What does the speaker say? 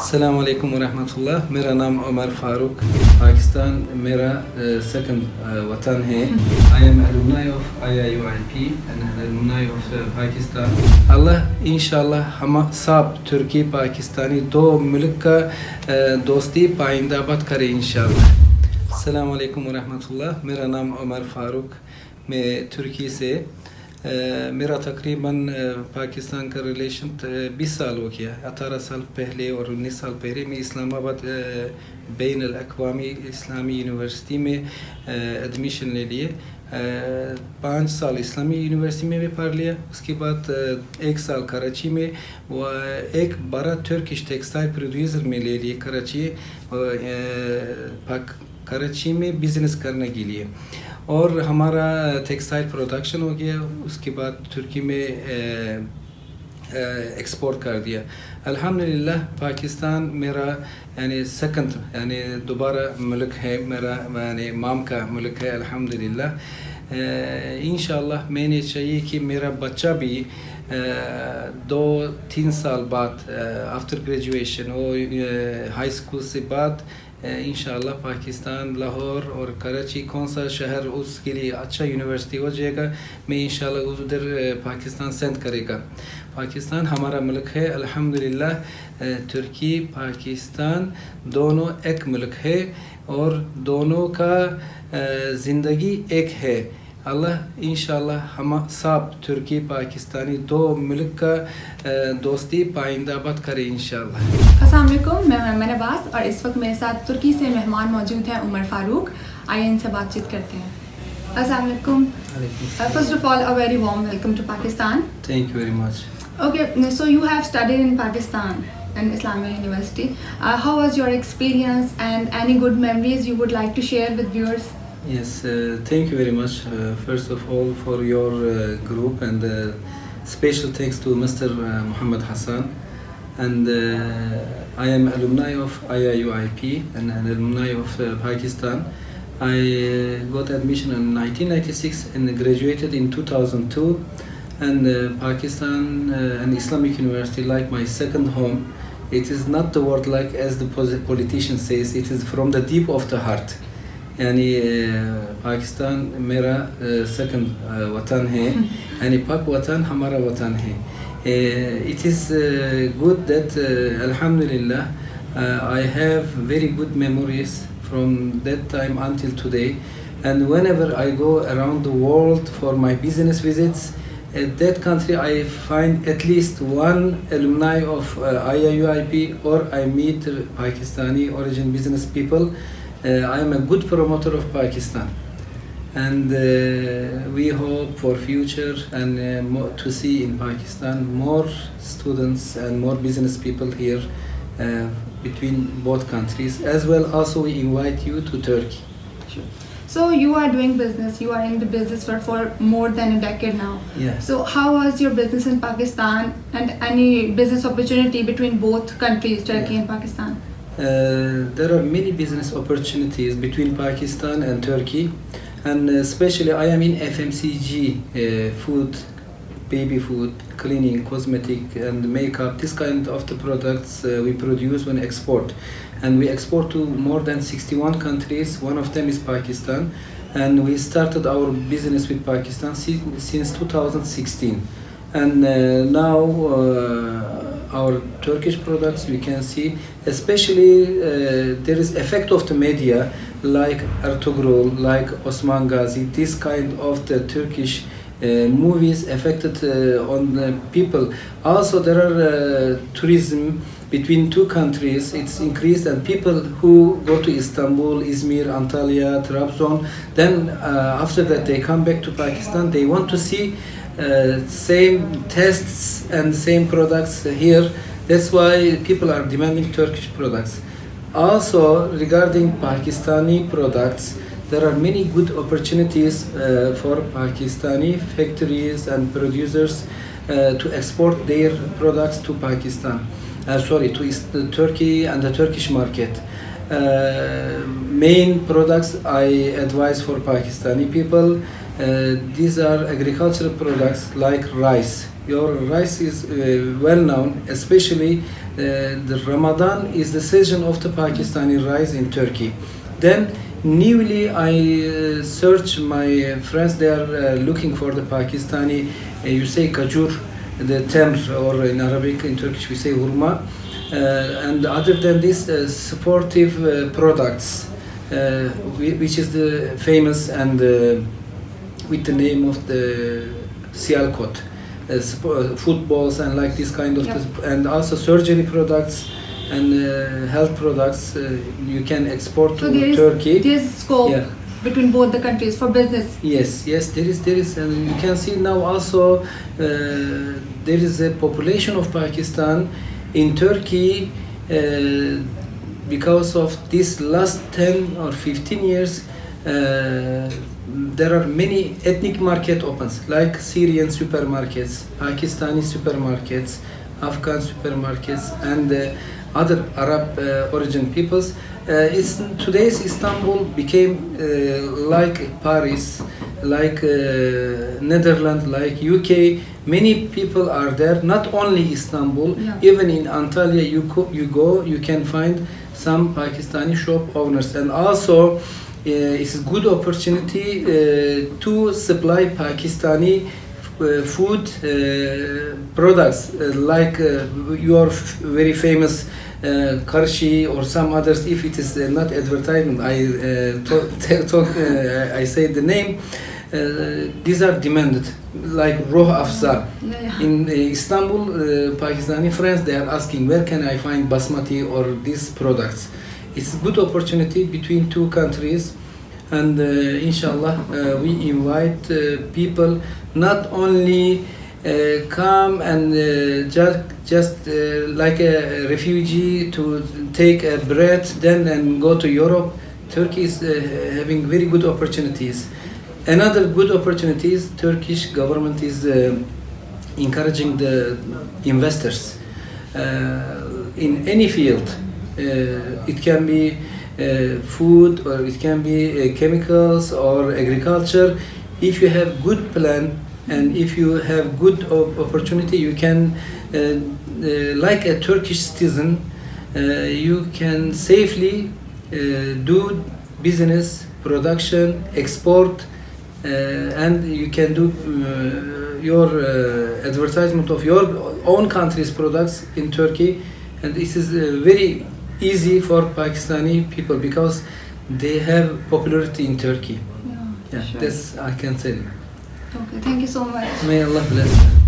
अस्सलाम वालेकुम रहमतुल्लाह। मेरा नाम उमर फारूक, पाकिस्तान मेरा सेकंड वतन है। I am alumni of IIUIP and alumni of Pakistan. अल्लाह इंशाल्लाह हम सब तुर्की पाकिस्तानी दो मुल्क का दोस्ती पाइंदाबाद करे इंशाल्लाह। अस्सलाम वालेकुम रहमतुल्लाह। मेरा नाम उमर फारूक, मैं तुर्की से मेरा तकरीबन पाकिस्तान का रिलेशन 20 साल हो गया। 18 साल पहले और 19 साल पहले मैं इस्लामाबाद बैन अल-अक़वामी इस्लामी यूनिवर्सिटी में एडमिशन ले लिए। 5 साल इस्लामी यूनिवर्सिटी में भी पढ़ लिया। उसके बाद 1 साल कराची में वो एक बड़ा तुर्किश टेक्सटाइल प्रोड्यूसर में ले लिए कराची में बिज़नेस करने के लिए, और हमारा टेक्सटाइल प्रोडक्शन हो गया। उसके बाद तुर्की में एक्सपोर्ट कर दिया। अल्हम्दुलिल्लाह पाकिस्तान मेरा यानी सेकंड यानी दोबारा मुल्क है, मेरा यानी माम का मुल्क है अल्हम्दुलिल्लाह। इंशाल्लाह मैंने चाहिए कि मेरा बच्चा भी 2-3 साल बाद आफ्टर ग्रेजुएशन और हाई स्कूल से बाद इंशाल्लाह पाकिस्तान लाहौर और कराची कौन सा शहर उसके लिए अच्छा यूनिवर्सिटी हो जाएगा, मैं इंशाल्लाह उधर पाकिस्तान सेंड करेगा। पाकिस्तान हमारा मुल्क है अल्हम्दुलिल्लाह। तुर्की पाकिस्तान दोनों एक मुल्क है और दोनों का ज़िंदगी एक है। अल्लाह इंशाल्लाह हम सब तुर्की पाकिस्तानी दो मुल्क का दोस्ती पाइंदाबाद करे इंशाल्लाह। अस्सलाम वालेकुम, मैं मैंने बात और इस वक्त मेरे साथ तुर्की से मेहमान मौजूद हैं उमर फारूक। आइए इनसे बातचीत करते हैं। अस्सलाम वालेकुम। First of all, a very warm welcome to Pakistan. Thank you very much. Okay, so you have studied in Pakistan in Islamic University. How was your experience and any good memories you would like to share with viewers? Yes, thank you very much. First of all, for your group, and special thanks to Mr. Muhammad Hassan. And I am alumni of IIUIP and an alumni of Pakistan. I got admission in 1996 and graduated in 2002. And Pakistan and Islamic University like my second home. It is not the word like as the politician says. It is from the deep of the heart. यानी पाकिस्तान मेरा second वतन है, यानी पाक वतन हमारा वतन है। It is good that alhamdulillah I have very good memories from that time until today, and whenever I go around the world for my business visits at that country I find at least one alumni of IIUIP, or I meet Pakistani origin business people. I am a good promoter of Pakistan, and we hope for future and to see in Pakistan more students and more business people here between both countries. As well, also we invite you to Turkey. Sure. So you are doing business, you are in the business for more than a decade now. Yeah. So how was your business in Pakistan and any business opportunity between both countries, Turkey and Pakistan? There are many business opportunities between Pakistan and Turkey, and especially I am in FMCG, food, baby food, cleaning, cosmetic and makeup. This kind of the products we produce when export, and we export to more than 61 countries. One of them is Pakistan, and we started our business with Pakistan since 2016, and now our Turkish products we can see, especially there is effect of the media like Ertugrul, like Osman Gazi. This kind of the Turkish movies affected on the people. Also there are tourism between two countries, it's increased, and people who go to Istanbul, Izmir, Antalya, Trabzon, then after that they come back to Pakistan, they want to see same tests and same products here. That's why people are demanding Turkish products. Also regarding Pakistani products, there are many good opportunities for Pakistani factories and producers to export their products to Pakistan. To Turkey and the Turkish market. Main products I advise for Pakistani people These are agricultural products like rice. Your rice is well known, especially the Ramadan is the season of the Pakistani rice in Turkey. Then newly I search my friends, they are looking for the Pakistani, you say kajur, the tamr, or in Arabic, in Turkish we say hurma. And other than this, sportive products, which is the famous and with the name of the Sialkot, footballs and like this kind of, Yep. and also surgery products and health products you can export So to Turkey. there is scope Yeah. between both the countries for business. Yes, there is, and you can see now also there is a population of Pakistan in Turkey because of this last 10 or 15 years. There are many ethnic market opens, like Syrian supermarkets, Pakistani supermarkets, Afghan supermarkets, and other Arab origin peoples. Today's Istanbul became like Paris, like Netherlands, like UK. Many people are there. Not only Istanbul, Yeah. even in Antalya, you can find some Pakistani shop owners, and also it's a good opportunity to supply Pakistani food products like your very famous karshi or some others. If it is not advertisement, I say the name. These are demanded, like Roh Afza. Yeah. In Istanbul, Pakistani friends, they are asking where can I find basmati or these products. It's a good opportunity between two countries, and inshallah we invite people not only come and just like a refugee to take a bread then and go to Europe. Turkey is having very good opportunities. Another good opportunity is Turkish government is encouraging the investors in any field. It can be food, or it can be chemicals or agriculture. If you have good plan and if you have good opportunity, you can like a Turkish citizen, you can safely do business, production, export, and you can do your advertisement of your own country's products in Turkey. And this is very easy for Pakistani people because they have popularity in Turkey. Yeah, Yeah, sure. this I can tell you. Okay, thank you so much. May Allah bless.